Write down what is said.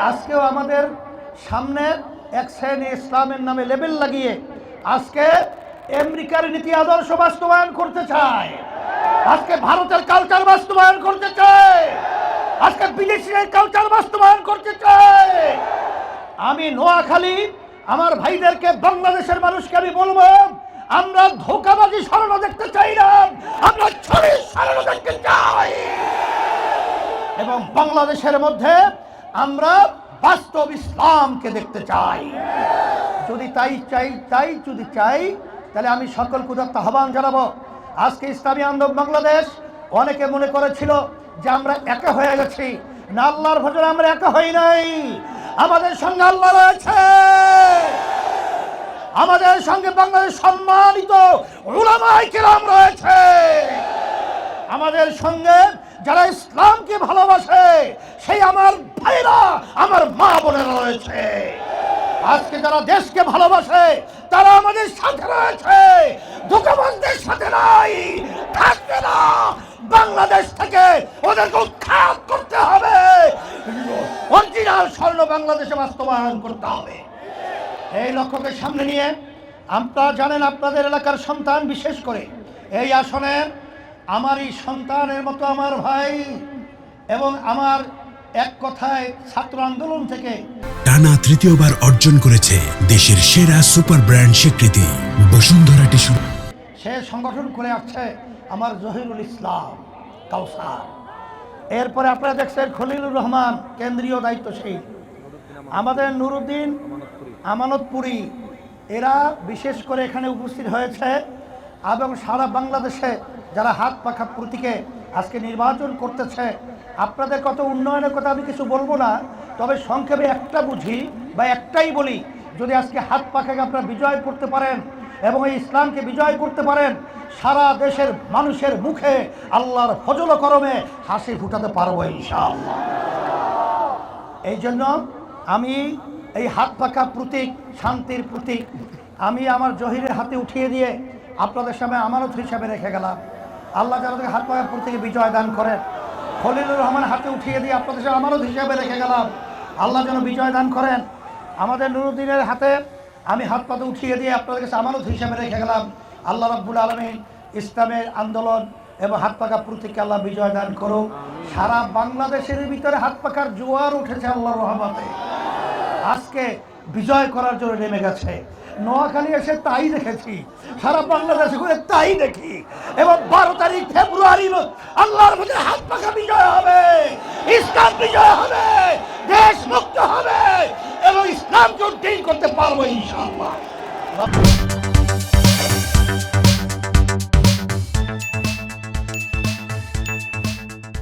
আজকেও আমাদের সামনে এক শ্রেণী ইসলামের নামে লেবেল লাগিয়ে আজকে আমেরিকার নীতি আদর্শ বাস্তবায়ন করতে চায়, আজকে ভারতের কালচার বাস্তবায়ন করতে চায়, আজকে বিদেশিদের কালচার বাস্তবায়ন করতে চায়। আমি নোয়াখালী আমার ভাইদেরকে, বাংলাদেশের মানুষকে আমি বলবো, আমরা ধোঁকাবাজি সরানো দেখতে চাই না, আমরা ছড়ি সরানো দেখতে চাই। এবং বাংলাদেশের মধ্যে আমরা বাস্তব ইসলামকে দেখতে চাই। যদি যদি চাই তাহলে আমি সকল কুদরত আহ্বান জানাবো। আজকে ইসলামী আন্দোলন বাংলাদেশ অনেকে মনে করেছিল যে আমরা একা হয়ে গেছি। না, আল্লাহর ভজনে আমরা একা হই নাই, আমাদের সঙ্গে আল্লাহ রয়েছে, আমাদের সঙ্গে বাংলাদেশ সম্মানিত উলামায়ে কেরাম রয়েছে, আমাদের সঙ্গে যারা ইসলামকে ভালোবাসে সেই আমার ভাইরা, আমার মা বোনেরা রয়েছে। আজকে যারা দেশকে ভালোবাসে তারা আমাদের সাথে রয়েছে, ধোঁকাবাজদের সাথে নাই, থাকবে না। বাংলাদেশ থেকে ওদেরকে উৎখাত করতে হবে, অরিজিনাল স্বর্ণ বাংলাদেশে বাস্তবায়ন করতে হবে। এই লক্ষ্যকে সামনে নিয়ে আপনারা জানেন, আপনাদের এলাকার সন্তান, বিশেষ করে এই আসনের আমারই সন্তানের মতো আমার ভাই এবং আমার এক কথায় ছাত্র আন্দোলন থেকে টানা তৃতীয়বার অর্জন করেছে দেশের সেরা সুপার ব্র্যান্ড স্বীকৃতি বসুন্ধরা টিস্যু। সে সংগঠন করে আসছে আমার জহিরুল ইসলাম কাউসার। এরপরে আপনারা দেখছেন খলিলুর রহমান কেন্দ্রীয় দায়িত্বশীল, আমাদের নুরুদ্দিন আমানতপুরি, এরা বিশেষ করে এখানে উপস্থিত হয়েছে। এবং সারা বাংলাদেশে যারা হাত পাখা প্রতীকে আজকে নির্বাচন করতেছে, আপনাদের কত উন্নয়নের কথা আমি কিছু বলবো না, তবে সংক্ষেপে একটা বুঝি বা একটাই বলি, যদি আজকে হাত পাখাকে আপনারা বিজয় করতে পারেন এবং এই ইসলামকে বিজয় করতে পারেন, সারা দেশের মানুষের মুখে আল্লাহর ফজল করমে হাসি ফুটাতে পারবো ইনশাআল্লাহ। এই জন্য আমি এই হাত পাখা প্রতীক, শান্তির প্রতীক, আমি আমার জহিরের হাতে উঠিয়ে দিয়ে আপনাদের সামনে আমানত হিসাবে রেখে গেলাম। আল্লাহ যারা হাত পাখা প্রতীকে বিজয় দান করেন। খলিলুর রহমান হাতে উঠিয়ে দিয়ে আপনাদের সামনে আমানত হিসাবে রেখে গেলাম, আল্লাহ যেন বিজয় দান করেন। আমাদের নুরুদ্দিনের হাতে আমি হাত পাতে উঠিয়ে দিয়ে আপনাদের কাছে আমানত হিসাবে রেখে গেলাম, আল্লাহ রাব্বুল আলামিন ইসলামের আন্দোলন এবং হাত পাখা প্রতীকে আল্লাহ বিজয় দান করুক। সারা বাংলাদেশের ভিতরে হাত পাখার জোয়ার উঠেছে আল্লাহর রহমতে, আজকে বিজয় করার জন্য নেমে গেছে। নোয়াখালী এসে তাই দেখেছি, সারা বাংলাদেশে ঘুরে তাই দেখি। এবং 12 তারিখ ফেব্রুয়ারি আল্লাহর মধ্যে হাত পাখা বিজয় হবে, ইসলাম বিজয় হবে, দেশ মুক্ত হবে এবং ইসলামকে উদ্ধার করতে পারবো ইনশাআল্লাহ।